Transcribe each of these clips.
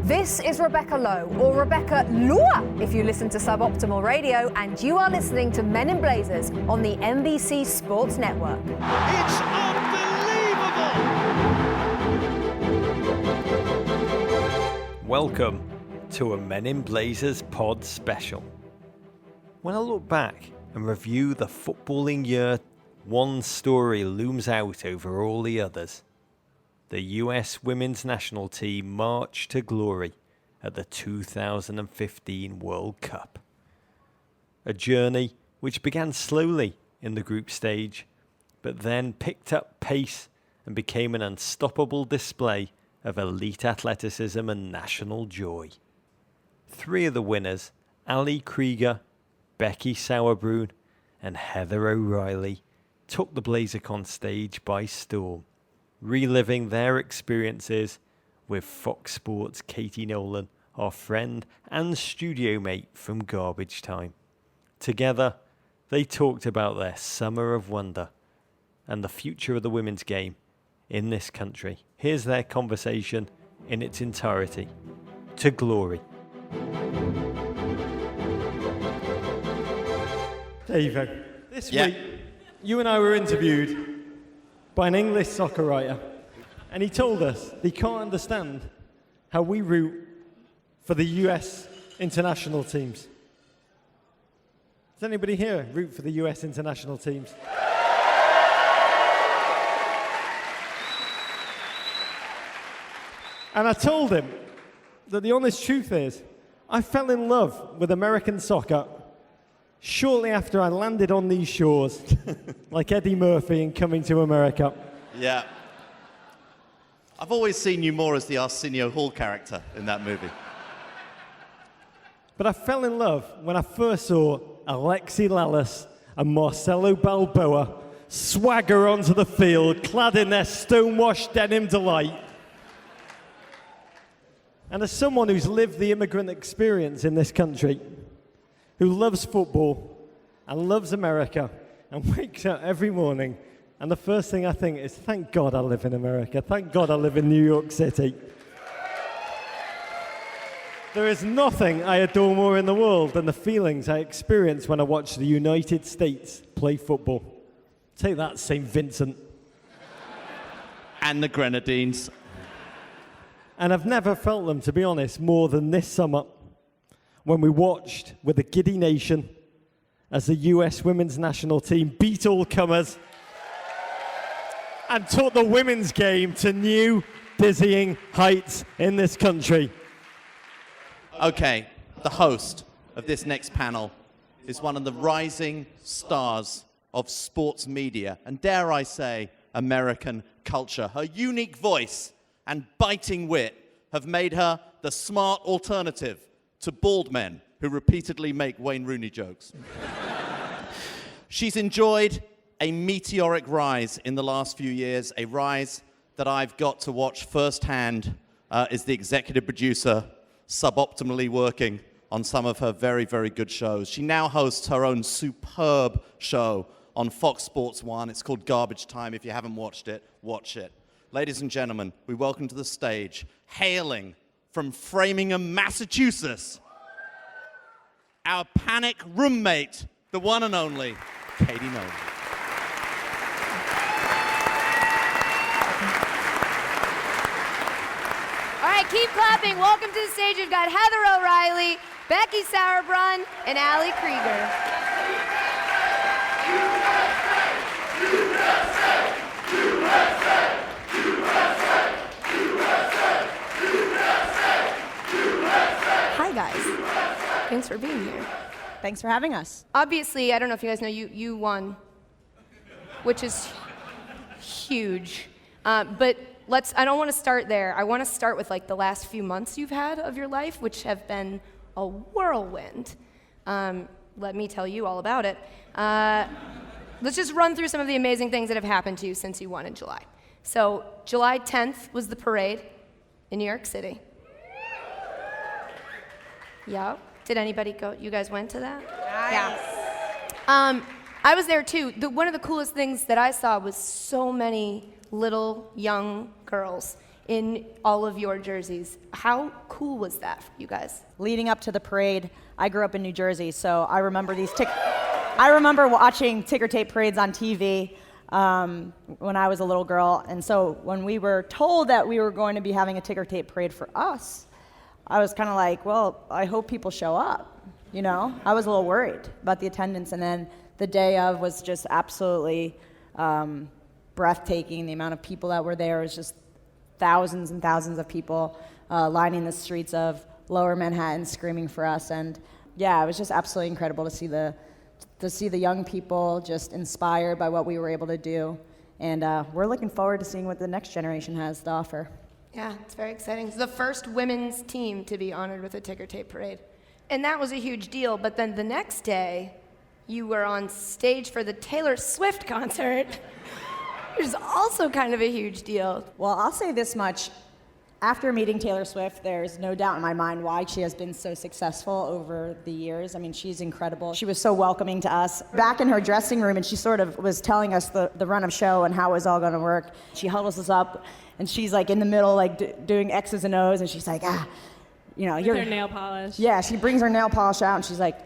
This is Rebecca Lowe, or Rebecca Lua, if you listen to Suboptimal Radio, and you are listening to Men in Blazers on the NBC Sports Network. It's unbelievable! Welcome to a Men in Blazers pod special. When I look back and review the footballing year, one story looms out over all the others. The US women's national team marched to glory at the 2015 World Cup. A journey which began slowly in the group stage, but then picked up pace and became an unstoppable display of elite athleticism and national joy. Three of the winners, Ali Krieger, Becky Sauerbrunn and Heather O'Reilly, took the BlazerCon stage by storm, reliving their experiences with Fox Sports' Katie Nolan, our friend and studio mate from Garbage Time. Together, they talked about their summer of wonder and the future of the women's game in this country. Here's their conversation in its entirety. To glory. There you go. This week, you and I were interviewed by an English soccer writer, and he told us he can't understand how we root for the US international teams. Does anybody here root for the US international teams? And I told him that the honest truth is, I fell in love with American soccer shortly after I landed on these shores, like Eddie Murphy in Coming to America. Yeah. I've always seen you more as the Arsenio Hall character in that movie. But I fell in love when I first saw Alexi Lalas and Marcelo Balboa swagger onto the field, clad in their stonewashed denim delight. And as someone who's lived the immigrant experience in this country, who loves football and loves America and wakes up every morning, and the first thing I think is, thank God I live in America. Thank God I live in New York City. There is nothing I adore more in the world than the feelings I experience when I watch the United States play football. Take that, St. Vincent. And the Grenadines. And I've never felt them, to be honest, more than this summer, when we watched with the giddy nation as the US women's national team beat all comers and took the women's game to new, dizzying heights in this country. Okay, the host of this next panel is one of the rising stars of sports media, and dare I say, American culture. Her unique voice and biting wit have made her the smart alternative to bald men who repeatedly make Wayne Rooney jokes. She's enjoyed a meteoric rise in the last few years, a rise that I've got to watch firsthand as the executive producer, suboptimally working on some of her very, very good shows. She now hosts her own superb show on Fox Sports 1. It's called Garbage Time. If you haven't watched it, watch it. Ladies and gentlemen, we welcome to the stage, hailing from Framingham, Massachusetts, our panic roommate, the one and only Katie Nolan. All right, keep clapping. Welcome to the stage. We've got Heather O'Reilly, Becky Sauerbrunn, and Ali Krieger. Hi, guys. Thanks for being here. Thanks for having us. Obviously, I don't know if you guys know, you won, which is huge. But I don't want to start there. I want to start with like the last few months you've had of your life, which have been a whirlwind. Let me tell you all about it. Let's just run through some of the amazing things that have happened to you since you won in July. So July 10th was the parade in New York City. Yeah. Did anybody go? You guys went to that? Nice. Yeah. I was there too. One of the coolest things that I saw was so many little young girls in all of your jerseys. How cool was that for you guys? Leading up to the parade, I grew up in New Jersey, so I remember I remember watching ticker tape parades on TV when I was a little girl, and so when we were told that we were going to be having a ticker tape parade for us, I was kind of like, well, I hope people show up, you know? I was a little worried about the attendance, and then the day of was just absolutely breathtaking. The amount of people that were there was just thousands and thousands of people lining the streets of Lower Manhattan screaming for us, and yeah, it was just absolutely incredible to see the young people just inspired by what we were able to do, and we're looking forward to seeing what the next generation has to offer. Yeah, it's very exciting. It's the first women's team to be honored with a ticker tape parade, and that was a huge deal. But then the next day, you were on stage for the Taylor Swift concert, which is also kind of a huge deal. Well, I'll say this much. After meeting Taylor Swift, there's no doubt in my mind why she has been so successful over the years. I mean, she's incredible. She was so welcoming to us. Back in her dressing room, and she sort of was telling us the run of show and how it was all going to work. She huddles us up, and she's like in the middle, like doing X's and O's, and she's like, you know, With her nail polish. Yeah, she brings her nail polish out, and she's like,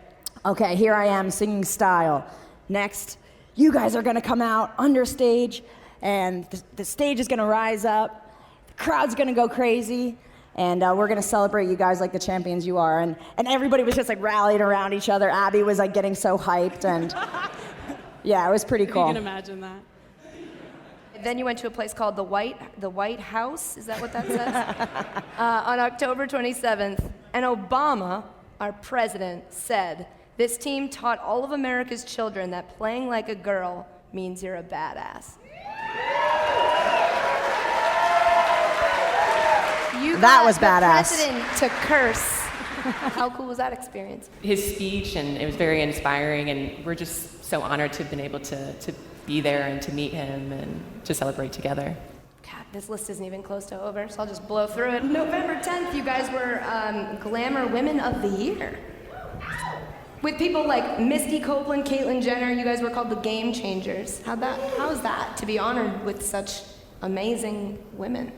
okay, here I am singing Style. Next, you guys are going to come out under stage, and the stage is going to rise up. Crowd's gonna go crazy, and we're gonna celebrate you guys like the champions you are. And everybody was just like rallied around each other. Abby was like getting so hyped, and yeah, it was pretty cool. You can imagine that. Then you went to a place called the White House, is that what that says? On October 27th, and Obama, our president, said, "This team taught all of America's children that playing like a girl means you're a badass." That was badass. The president to curse. How cool was that experience? His speech, and it was very inspiring, and we're just so honored to have been able to be there and to meet him and to celebrate together. God, this list isn't even close to over, so I'll just blow through it. November 10th, you guys were Glamour Women of the Year. With people like Misty Copeland, Caitlyn Jenner, you guys were called the Game Changers. How is that to be honored with such amazing women?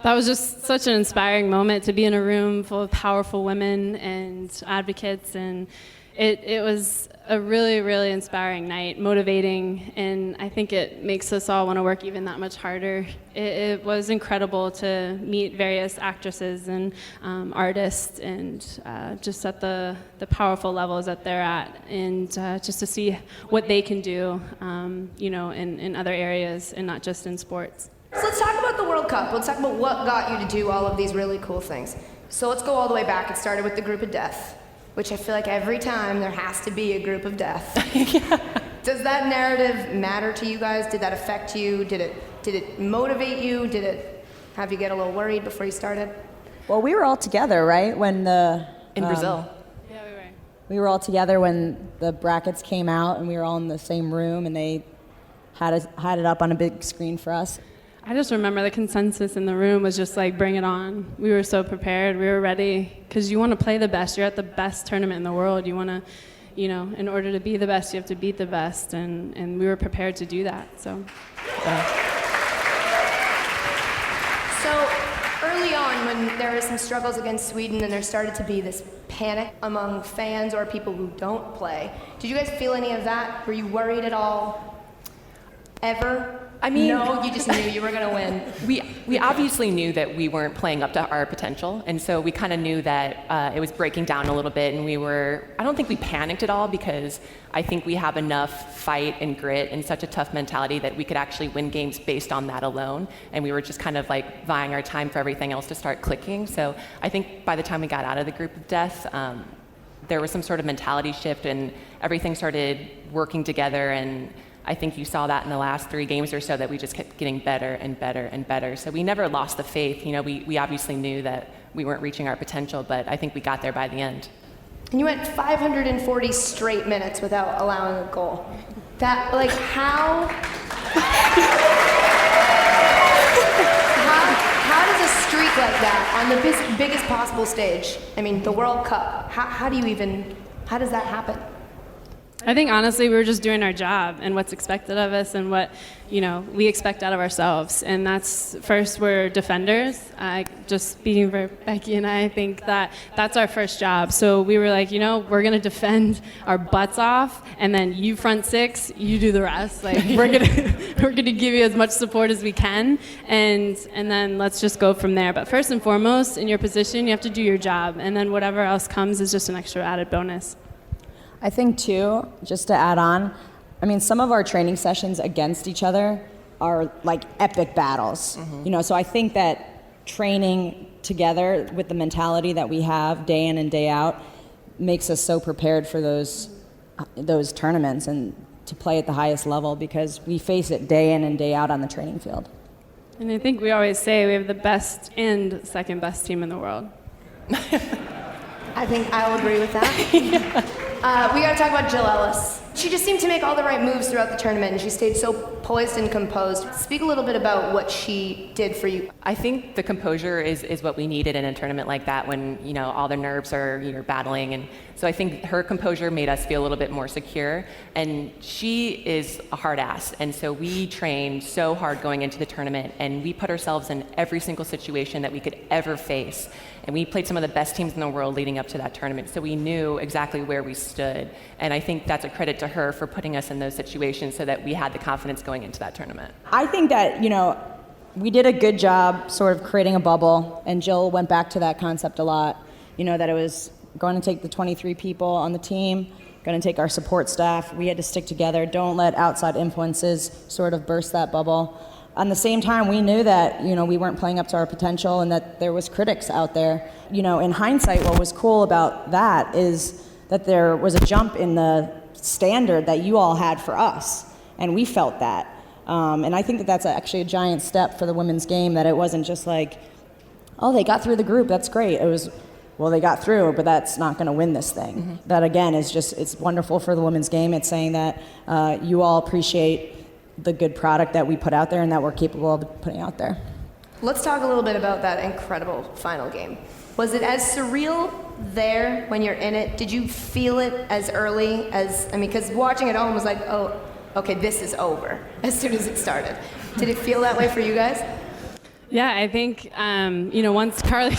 That was just such an inspiring moment to be in a room full of powerful women and advocates, and it was a really, really inspiring night, motivating, and I think it makes us all want to work even that much harder. It was incredible to meet various actresses and artists, and just at the powerful levels that they're at, and just to see what they can do, you know, in other areas and not just in sports. So let's talk about the World Cup. Let's talk about what got you to do all of these really cool things. So let's go all the way back. It started with the group of death, which I feel like every time there has to be a group of death. Yeah. Does that narrative matter to you guys? Did that affect you? Did it motivate you? Did it have you get a little worried before you started? Well, we were all together, right? When In Brazil. Yeah, we were. We were all together when the brackets came out, and we were all in the same room, and they had it up on a big screen for us. I just remember the consensus in the room was just like, bring it on. We were so prepared, we were ready, because you want to play the best. You're at the best tournament in the world. You want to, you know, in order to be the best, you have to beat the best, and we were prepared to do that, so. Yeah. So early on, when there were some struggles against Sweden and there started to be this panic among fans or people who don't play, did you guys feel any of that? Were you worried at all? Ever? I mean, no, you just knew you were going to win. We obviously knew that we weren't playing up to our potential, and so we kind of knew that it was breaking down a little bit, and I don't think we panicked at all, because I think we have enough fight and grit and such a tough mentality that we could actually win games based on that alone, and we were just kind of like vying our time for everything else to start clicking. So I think by the time we got out of the group of death, there was some sort of mentality shift, and everything started working together, and I think you saw that in the last 3 games or so, that we just kept getting better and better and better. So we never lost the faith. You know, we obviously knew that we weren't reaching our potential, but I think we got there by the end. And you went 540 straight minutes without allowing a goal. That, like, how does a streak like that on the biggest possible stage, I mean, the World Cup, how does that happen? I think honestly we were just doing our job and what's expected of us and what, we expect out of ourselves. And that's, first, we're defenders. Just speaking for Becky and I think that that's our first job. So we were like, we're going to defend our butts off, and then you front six, you do the rest. Like we're going to give you as much support as we can, and then let's just go from there. But first and foremost, in your position, you have to do your job, and then whatever else comes is just an extra added bonus. I think too, just to add on, some of our training sessions against each other are like epic battles. So I think that training together with the mentality that we have day in and day out makes us so prepared for those tournaments and to play at the highest level, because we face it day in and day out on the training field. And I think we always say we have the best and second best team in the world. I think I'll agree with that. We got to talk about Jill Ellis. She just seemed to make all the right moves throughout the tournament, and she stayed so poised and composed. Speak a little bit about what she did for you. I think the composure is what we needed in a tournament like that when, all the nerves are, battling. And so I think her composure made us feel a little bit more secure. And she is a hard ass. And so we trained so hard going into the tournament, and we put ourselves in every single situation that we could ever face. And we played some of the best teams in the world leading up to that tournament. So we knew exactly where we stood. And I think that's a credit to her for putting us in those situations so that we had the confidence going into that tournament. I think that, we did a good job sort of creating a bubble, and Jill went back to that concept a lot, that it was going to take the 23 people on the team, going to take our support staff. We had to stick together. Don't let outside influences sort of burst that bubble. At the same time, we knew that, we weren't playing up to our potential and that there was critics out there. In hindsight, what was cool about that is that there was a jump in the standard that you all had for us, and we felt that. And I think that that's actually a giant step for the women's game, that it wasn't just like, oh, they got through the group, that's great. It was, well, they got through, but that's not going to win this thing. That, again, is just, it's wonderful for the women's game. It's saying that you all appreciate the good product that we put out there and that we're capable of putting out there. Let's talk a little bit about that incredible final game. Was it as surreal there when you're in it? Did you feel it as early as, because watching it home was like, oh, okay, this is over as soon as it started. Did it feel that way for you guys? Yeah, I think, once Carly,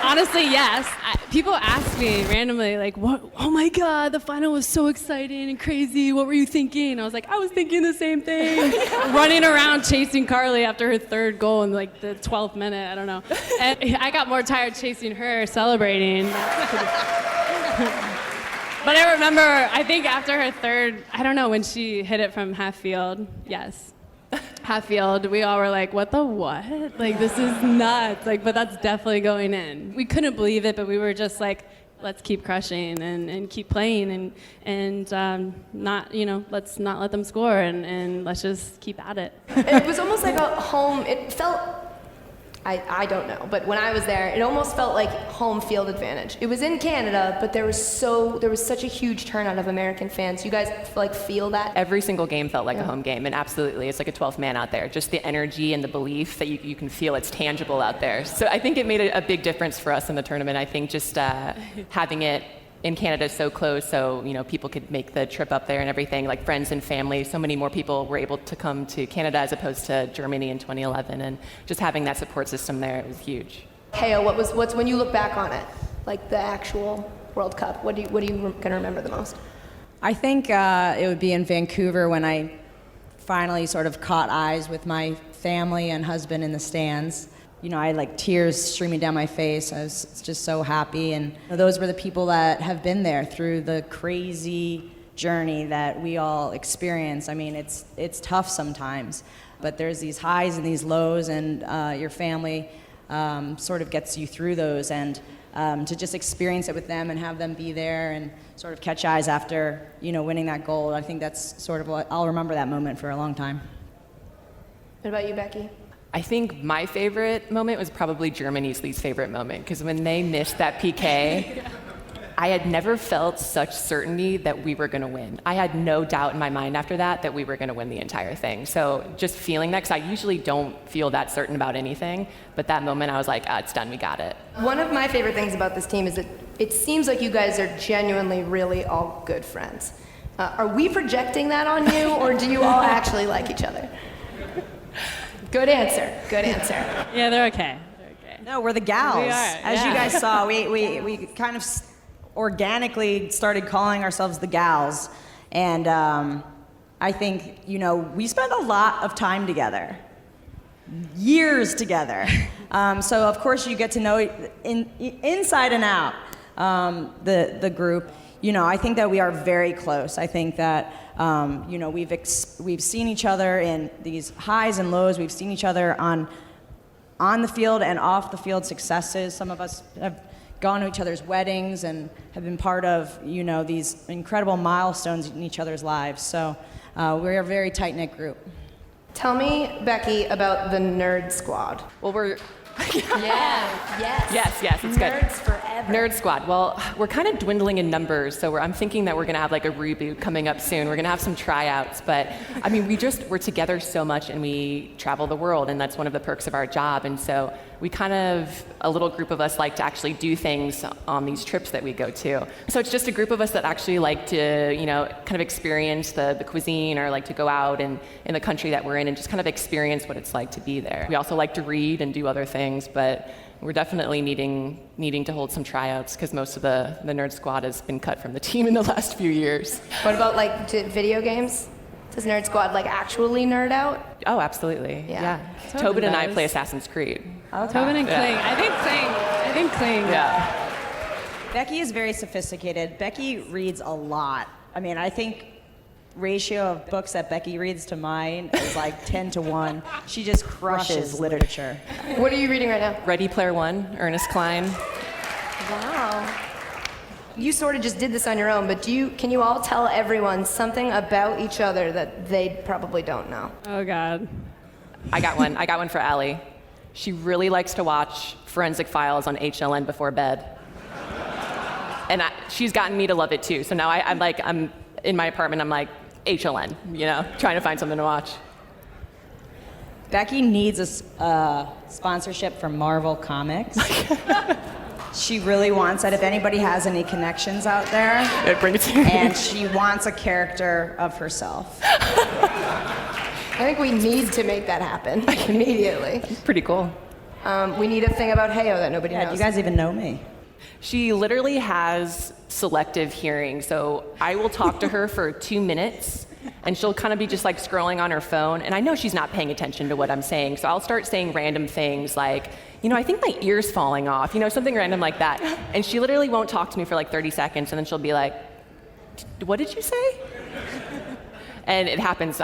honestly, yes. People ask me randomly, like, "What? Oh my God, the final was so exciting and crazy. What were you thinking?" I was like, I was thinking the same thing. Running around chasing Carly after her third goal in like the 12th minute, I don't know. And I got more tired chasing her, celebrating. But I remember, I think after her third, I don't know, when she hit it from half field, yes. Half field, we all were like, what the what? Like, this is nuts. Like, but that's definitely going in. We couldn't believe it, but we were just like, let's keep crushing and keep playing and not, let's not let them score and let's just keep at it. It was almost like a home, it felt, I don't know, but when I was there, it almost felt like home field advantage. It was in Canada, but there was such a huge turnout of American fans. You guys feel that? Every single game felt like a home game, and absolutely, it's like a 12th man out there. Just the energy and the belief that you can feel, it's tangible out there. So I think it made a big difference for us in the tournament. I think just having it in Canada so close, so people could make the trip up there and everything, like friends and family. So many more people were able to come to Canada as opposed to Germany in 2011, and just having that support system there, it was huge. Kale, what's when you look back on it, like the actual World Cup, what are you gonna remember the most? I think it would be in Vancouver when I finally sort of caught eyes with my family and husband in the stands. I had like tears streaming down my face. I was just so happy. And those were the people that have been there through the crazy journey that we all experience. It's tough sometimes, but there's these highs and these lows, and your family sort of gets you through those. And to just experience it with them and have them be there and sort of catch eyes after, winning that gold, I think that's sort of what I'll remember that moment for a long time. What about you, Becky? I think my favorite moment was probably Germany's least favorite moment, because when they missed that PK, I had never felt such certainty that we were going to win. I had no doubt in my mind after that we were going to win the entire thing. So just feeling that, because I usually don't feel that certain about anything, but that moment I was like, it's done, we got it. One of my favorite things about this team is that it seems like you guys are genuinely really all good friends. Are we projecting that on you, or do you all actually like each other? Good answer, good answer. Yeah, they're okay. No, we're the gals. We are, As you yeah. guys saw, we kind of organically started calling ourselves the gals. And I think, we spent a lot of time together. Years together. So of course you get to know inside and out the group. I think that we are very close. I think that we've seen each other in these highs and lows. We've seen each other on the field and off the field successes. Some of us have gone to each other's weddings and have been part of these incredible milestones in each other's lives. So we're a very tight-knit group. Tell me, Becky, about the Nerd Squad. Well, we're... Yes, it's good. Nerds forever. Nerd Squad. Well, we're kind of dwindling in numbers, so I'm thinking that we're going to have like a reboot coming up soon. We're going to have some tryouts, but I mean, we're together so much and we travel the world, and that's one of the perks of our job. And so we kind of, a little group of us like to actually do things on these trips that we go to. So it's just a group of us that actually like to, kind of experience the cuisine, or like to go out and in the country that we're in and just kind of experience what it's like to be there. We also like to read and do other things, but we're definitely needing to hold some tryouts because most of the Nerd Squad has been cut from the team in the last few years. What about video games? Does Nerd Squad actually nerd out? Oh, absolutely. Yeah. Tobin Tobin and I does. play Assassin's Creed. Okay. Tobin and Kling. I think Kling. Yeah. Becky is very sophisticated. Becky reads a lot. I mean, I think ratio of books that Becky reads to mine is like 10 to 1. She just crushes literature. What are you reading right now? Ready Player One, Ernest Cline. Wow. You sort of just did this on your own, but can you all tell everyone something about each other that they probably don't know? Oh, God. I got one for Ali. She really likes to watch Forensic Files on HLN before bed. And she's gotten me to love it too. So now I'm in my apartment, I'm like, HLN, trying to find something to watch. Becky needs a sponsorship from Marvel Comics. She really wants that. If anybody has any connections out there, Bring it to me. and she wants a character of herself. I think we need to make that happen immediately. Pretty cool. We need a thing about Heyo that nobody Yeah, knows. do you guys even know me? She literally has selective hearing, so I will talk to her for 2 minutes, and she'll kind of be just scrolling on her phone, and I know she's not paying attention to what I'm saying, so I'll start saying random things like, I think my ear's falling off, something random like that, and she literally won't talk to me for 30 seconds, and then she'll be like, what did you say? And it happens,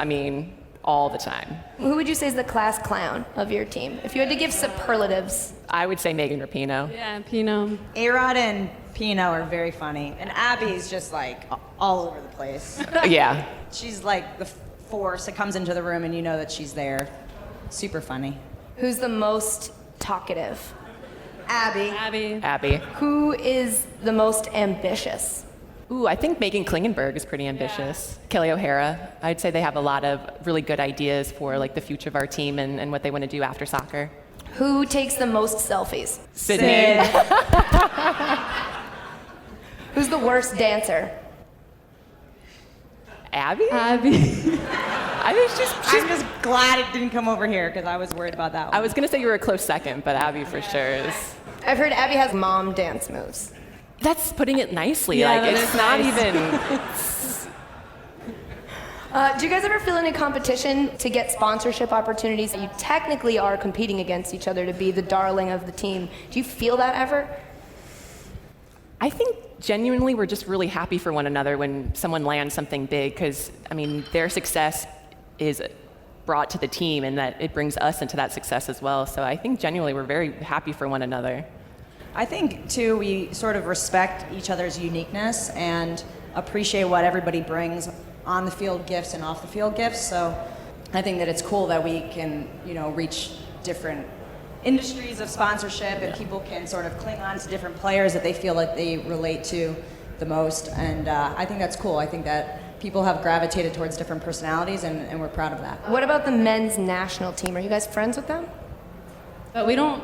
all the time. Who would you say is the class clown of your team? If you had to give superlatives. I would say Megan Rapinoe. Yeah, Pino. A-Rod and Pino are very funny, and Abby's just all over the place. Yeah. She's like the force that comes into the room and you know that she's there. Super funny. Who's the most talkative? Abby. Abby. Who is the most ambitious? Ooh, I think Megan Klingenberg is pretty ambitious. Kelly O'Hara, I'd say they have a lot of really good ideas for the future of our team and what they want to do after soccer. Who takes the most selfies? Sydney. Who's the worst dancer? Abby? Abby. I think she's I'm just glad it didn't come over here because I was worried about that one. I was gonna say you were a close second, but Abby for sure is. I've heard Abby has mom dance moves. That's putting it nicely. Yeah, that it's is not nice. even. Do you guys ever feel any competition to get sponsorship opportunities? You technically are competing against each other to be the darling of the team. Do you feel that ever? I think genuinely we're just really happy for one another when someone lands something big, because their success is brought to the team and that it brings us into that success as well. So I think genuinely we're very happy for one another. I think, too, we sort of respect each other's uniqueness and appreciate what everybody brings on the field gifts and off the field gifts. So I think that it's cool that we can, reach different industries of sponsorship, and people can sort of cling on to different players that they feel like they relate to the most. And I think that's cool. I think that people have gravitated towards different personalities, and we're proud of that. What about the men's national team? Are you guys friends with them? But we don't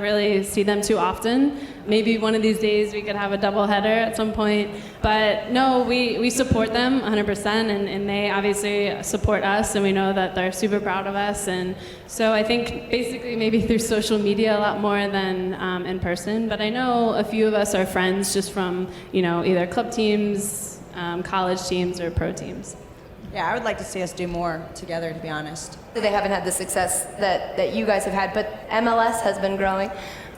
really see them too often. Maybe one of these days we could have a double header at some point. But no, we support them 100%, and they obviously support us, and we know that they're super proud of us. And so I think basically maybe through social media a lot more than in person. But I know a few of us are friends just from, either club teams, college teams, or pro teams. Yeah, I would like to see us do more together, to be honest. They haven't had the success that you guys have had, but MLS has been growing.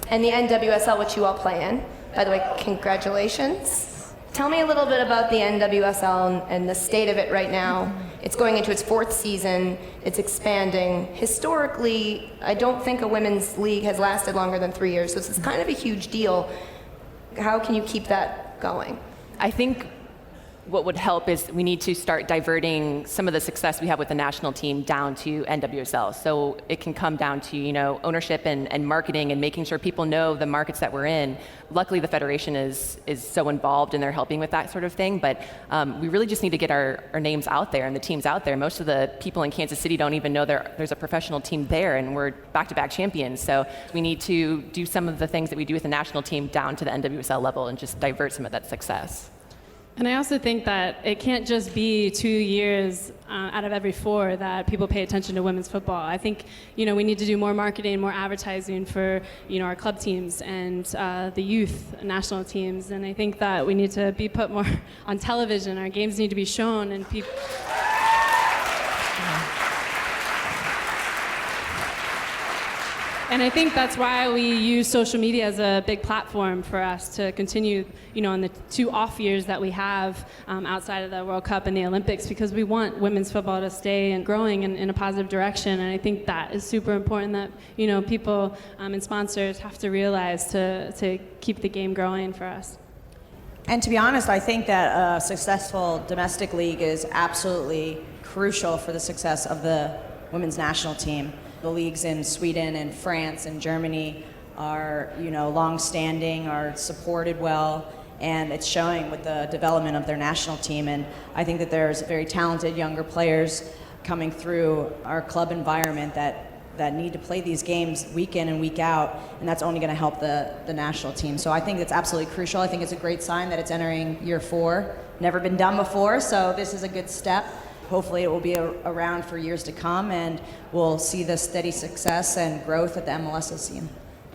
And the NWSL, which you all play in, by the way, congratulations. Tell me a little bit about the NWSL and the state of it right now. It's going into its 4th season, it's expanding. Historically, I don't think a women's league has lasted longer than 3 years, so this is kind of a huge deal. How can you keep that going? I think what would help is we need to start diverting some of the success we have with the national team down to NWSL. So it can come down to, ownership and marketing and making sure people know the markets that we're in. Luckily, the Federation is so involved and they're helping with that sort of thing. But we really just need to get our names out there and the teams out there. Most of the people in Kansas City don't even know there's a professional team there, and we're back-to-back champions. So we need to do some of the things that we do with the national team down to the NWSL level and just divert some of that success. And I also think that it can't just be 2 years out of every 4 that people pay attention to women's football. I think, we need to do more marketing, more advertising for, our club teams and the youth national teams. And I think that we need to be put more on television. Our games need to be shown, and people... And I think that's why we use social media as a big platform for us to continue, in the 2 off years that we have outside of the World Cup and the Olympics, because we want women's football to stay and growing in a positive direction. And I think that is super important that, people and sponsors have to realize to keep the game growing for us. And to be honest, I think that a successful domestic league is absolutely crucial for the success of the women's national team. The leagues in Sweden and France and Germany are, long-standing, are supported well, and it's showing with the development of their national team. And I think that there's very talented younger players coming through our club environment that need to play these games week in and week out, and that's only going to help the national team. So I think it's absolutely crucial. I think it's a great sign that it's entering year 4. Never been done before, so this is a good step. Hopefully it will be around for years to come, and we'll see the steady success and growth that the MLS has seen.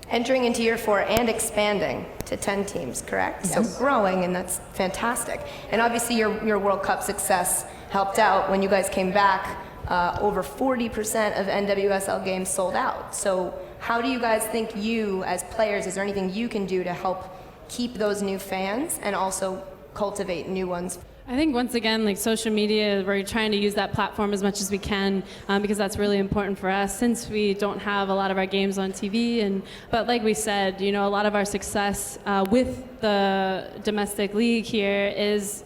Entering into year 4 and expanding to 10 teams, correct? Yes. So growing, and that's fantastic. And obviously your World Cup success helped out when you guys came back. Over 40% of NWSL games sold out. So how do you guys think you, as players, is there anything you can do to help keep those new fans and also cultivate new ones? I think once again, like social media, we're trying to use that platform as much as we can because that's really important for us since we don't have a lot of our games on TV. But like we said, a lot of our success with the domestic league here is,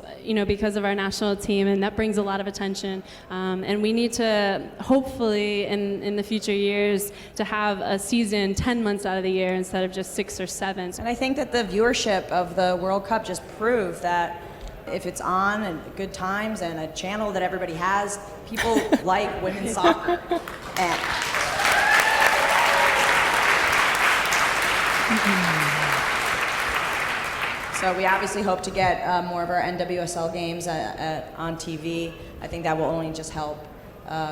because of our national team, and that brings a lot of attention. And we need to hopefully in the future years to have a season 10 months out of the year instead of just 6 or 7. And I think that the viewership of the World Cup just proved that if it's on and good times and a channel that everybody has, people like women's soccer. And so we obviously hope to get more of our NWSL games on TV. I think that will only just help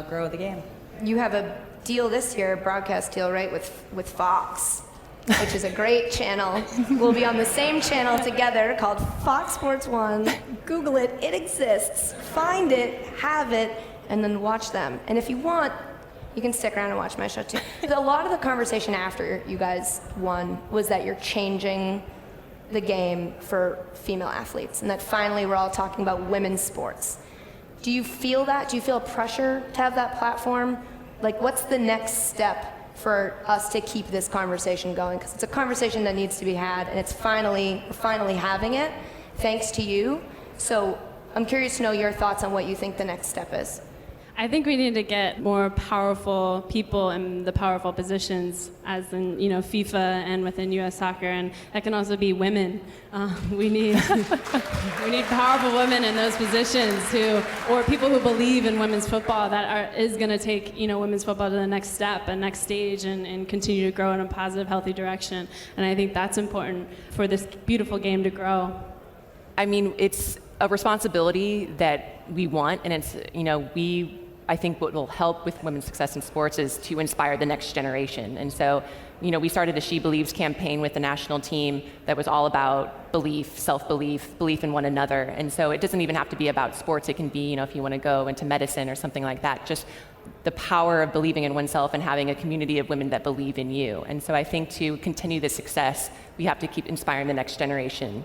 grow the game. You have a deal this year, a broadcast deal, right, with Fox, which is a great channel. We'll be on the same channel together called Fox Sports 1. Google it, it exists. Find it, have it, and then watch them. And if you want, you can stick around and watch my show too. A lot of the conversation after you guys won was that you're changing the game for female athletes, and that finally we're all talking about women's sports. Do you feel that? Do you feel pressure to have that platform? Like, what's the next step for us to keep this conversation going? Because it's a conversation that needs to be had, and we're finally having it, thanks to you. So I'm curious to know your thoughts on what you think the next step is. I think we need to get more powerful people in the powerful positions, as in FIFA and within U.S. soccer, and that can also be women. We need powerful women in those positions or people who believe in women's football is going to take women's football to the next step and next stage and continue to grow in a positive, healthy direction. And I think that's important for this beautiful game to grow. I mean, it's a responsibility that we want, and it's I think what will help with women's success in sports is to inspire the next generation. And so, we started a She Believes campaign with the national team that was all about belief, self-belief, belief in one another. And so it doesn't even have to be about sports. It can be, if you want to go into medicine or something like that, just the power of believing in oneself and having a community of women that believe in you. And so I think to continue the success, we have to keep inspiring the next generation.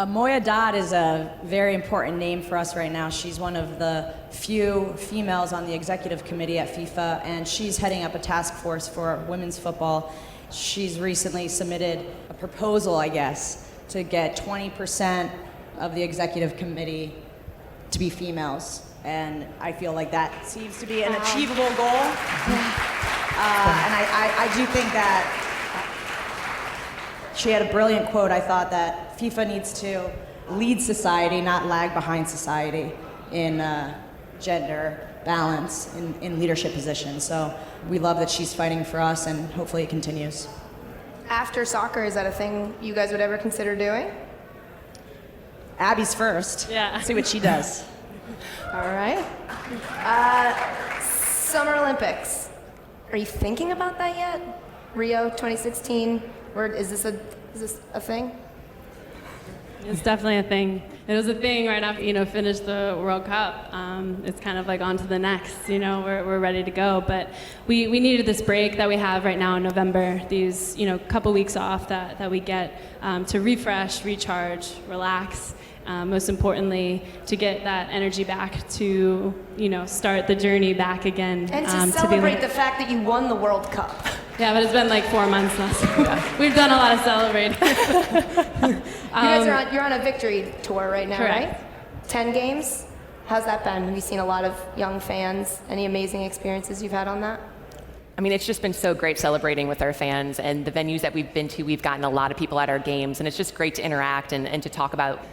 Moya Dodd is a very important name for us right now. She's one of the few females on the executive committee at FIFA, and she's heading up a task force for women's football. She's recently submitted a proposal, I guess, to get 20% of the executive committee to be females. And I feel like that seems to be an achievable goal. And I do think that she had a brilliant quote. I thought that FIFA needs to lead society, not lag behind society in gender balance in leadership positions. So we love that she's fighting for us, and hopefully it continues. After soccer, is that a thing you guys would ever consider doing? Abby's first. Yeah. See what she does. All right. Summer Olympics. Are you thinking about that yet? Rio 2016. Is this a thing? It's definitely a thing. It was a thing right after finished the World Cup. It's kind of like on to the next. We're ready to go. But we needed this break that we have right now in November. These couple weeks off that we get to refresh, recharge, relax. Most importantly, to get that energy back to start the journey back again. And to celebrate the fact that you won the World Cup. Yeah, but it's been like 4 months now. So we've done a lot of celebrating. You guys you're on a victory tour right now, correct. right? 10 games. How's that been? Have you seen a lot of young fans? Any amazing experiences you've had on that? I mean, it's just been so great celebrating with our fans, and the venues that we've been to, we've gotten a lot of people at our games, and it's just great to interact and to talk about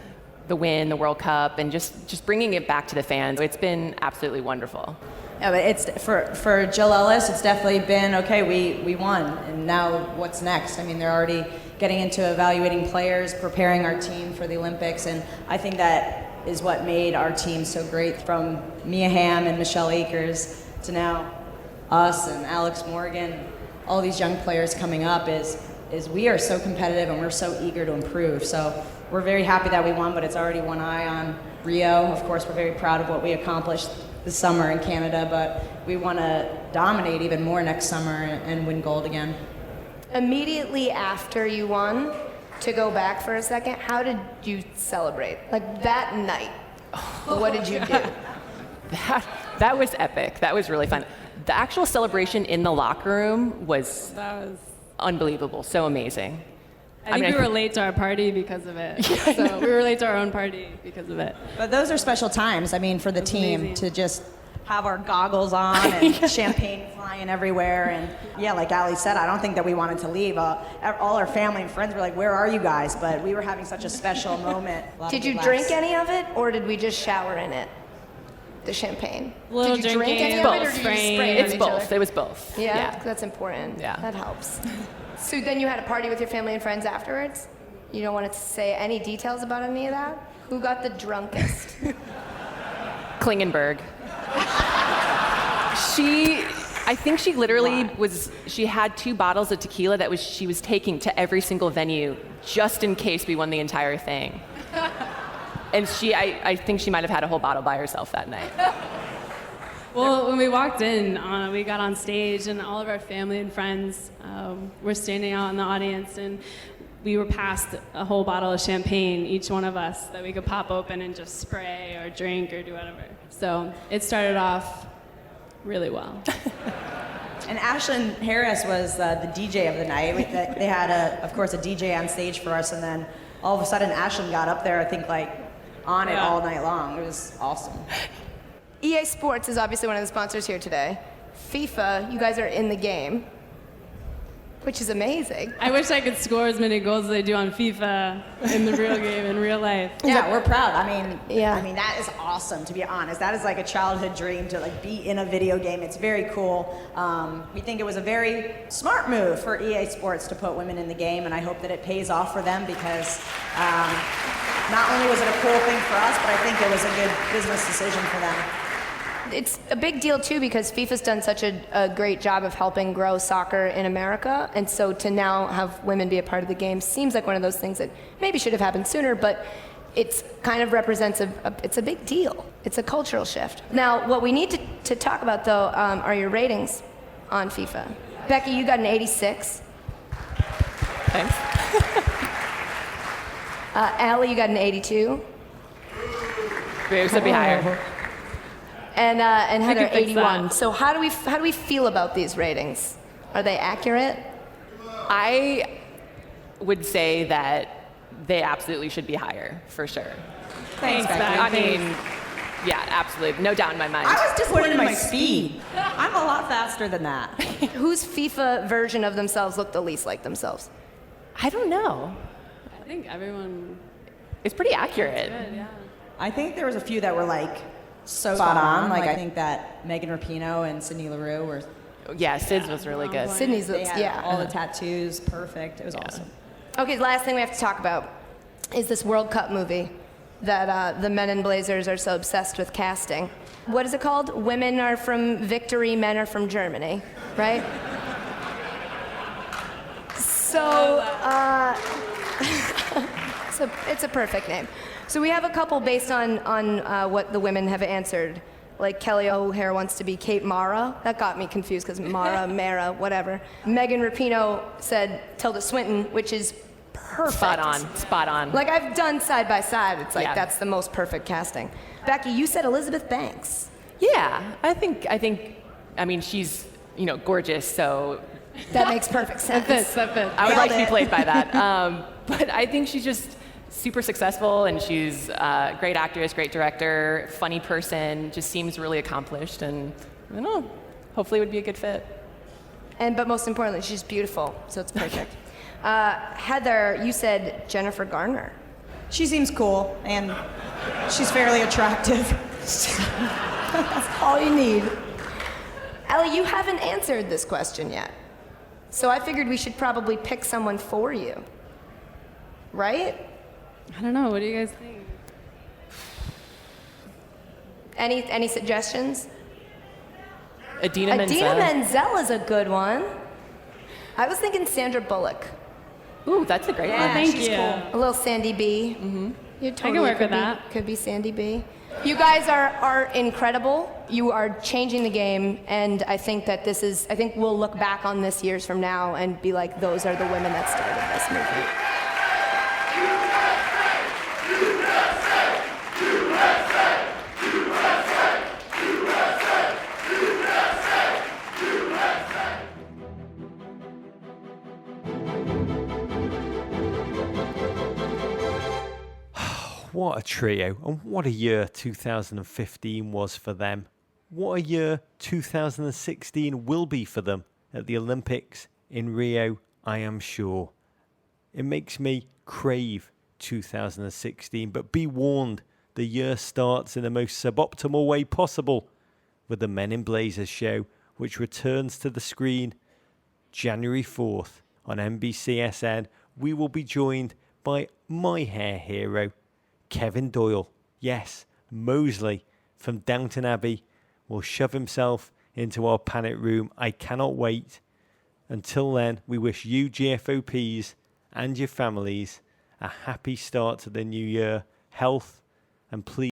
the win, the World Cup, and just bringing it back to the fans. It's been absolutely wonderful. Yeah, but it's for Jill Ellis, it's definitely been, okay, we won, and now what's next? I mean, they're already getting into evaluating players, preparing our team for the Olympics, and I think that is what made our team so great, from Mia Hamm and Michelle Akers to now us and Alex Morgan, all these young players coming up, is we are so competitive and we're so eager to improve. So we're very happy that we won, but it's already one eye on Rio. Of course, we're very proud of what we accomplished this summer in Canada, but we want to dominate even more next summer and win gold again. Immediately after you won, to go back for a second, how did you celebrate? Like that night, what did you do? That was epic. That was really fun. The actual celebration in the locker room was unbelievable, so amazing. I think we were late to our party because of it. So we were late to our own party because of it. But those are special times, I mean, for the team amazing. to just have our goggles on and champagne flying everywhere. And yeah, like Ali said, I don't think that we wanted to leave. All our family and friends were like, where are you guys? But we were having such a special moment. Did you drink any of it, or did we just shower in it? The champagne. Little Did you drink any drinking, of it, or did you just spray it on It's each both. other? It was both. Yeah, that's important. Yeah. That helps. So then you had a party with your family and friends afterwards? You don't want to say any details about any of that? Who got the drunkest? Klingenberg. I think she literally she had 2 bottles of tequila that she was taking to every single venue just in case we won the entire thing. And I think she might have had a whole bottle by herself that night. Well, when we walked in, we got on stage, and all of our family and friends were standing out in the audience, and we were passed a whole bottle of champagne, each one of us, that we could pop open and just spray or drink or do whatever. So it started off really well. And Ashlyn Harris was the DJ of the night. They had, of course, a DJ on stage for us, and then all of a sudden Ashlyn got up there, I think, like, on it all night long. It was awesome. EA Sports is obviously one of the sponsors here today. FIFA, you guys are in the game, which is amazing. I wish I could score as many goals as I do on FIFA in the real game, in real life. Yeah, we're proud. I mean, Yeah. that is awesome, to be honest. That is like a childhood dream to like be in a video game. It's very cool. We think it was a very smart move for EA Sports to put women in the game, and I hope that it pays off for them because not only was it a cool thing for us, but I think it was a good business decision for them. It's a big deal too because FIFA's done such a great job of helping grow soccer in America, and so to now have women be a part of the game seems like one of those things that maybe should have happened sooner, but it's kind of represents it's a big deal. It's a cultural shift. Now, what we need to talk about though are your ratings on FIFA. Becky, you got an 86. Thanks. Ali, you got an 82. Maybe it should be higher. And Heather, fix 81. that. So how do we feel about these ratings? Are they accurate? I would say that they absolutely should be higher, for sure. Thanks, Becky. I mean, yeah, absolutely. No doubt in my mind. I was disappointed in my speed. I'm a lot faster than that. Whose FIFA version of themselves look the least like themselves? I don't know. I think everyone It's pretty accurate. good, yeah. I think there was a few that were like so spot on. Like I think that Megan Rapinoe and Sydney LaRue were. Yeah, Sid's was really good. Sydney's They looks, had yeah. all the tattoos, perfect. It was awesome. Okay, last thing we have to talk about is this World Cup movie that the men in Blazers are so obsessed with casting. What is it called? Women are from Victory, men are from Germany, right? So, it's a perfect name. So we have a couple based on what the women have answered. Like Kelly O'Hare wants to be Kate Mara. That got me confused because Mara, whatever. Megan Rapinoe said Tilda Swinton, which is perfect. Spot on. Like I've done side by side. It's like Yeah. that's the most perfect casting. Becky, you said Elizabeth Banks. Yeah, I mean, she's, gorgeous, so That makes perfect sense. That fits. I would like to be it. played by that. But I think she's just super successful, and she's a great actress, great director, funny person, just seems really accomplished, and I don't know, hopefully it would be a good fit. But most importantly, she's beautiful, so it's perfect. Heather, you said Jennifer Garner. She seems cool and she's fairly attractive. That's all you need. Ellie, you haven't answered this question yet. So I figured we should probably pick someone for you. Right? I don't know. What do you guys think? Any suggestions? Adina Adina Menzel. Menzel is a good one. I was thinking Sandra Bullock. Ooh, that's a great one. Thank she's you. cool. A little Sandy B. Mm-hmm. You totally work could with be, that. Could be Sandy B. You guys are incredible. You are changing the game, and I think that I think we'll look back on this years from now and be like, those are the women that started this movement. What a trio, and what a year 2015 was for them. What a year 2016 will be for them at the Olympics in Rio, I am sure. It makes me crave 2016, but be warned, the year starts in the most suboptimal way possible with the Men in Blazers show, which returns to the screen January 4th on NBCSN. We will be joined by my hair hero, Kevin Doyle. Yes, Mosley from Downton Abbey will shove himself into our panic room. I cannot wait. Until then, we wish you GFOPs and your families a happy start to the new year, health, and please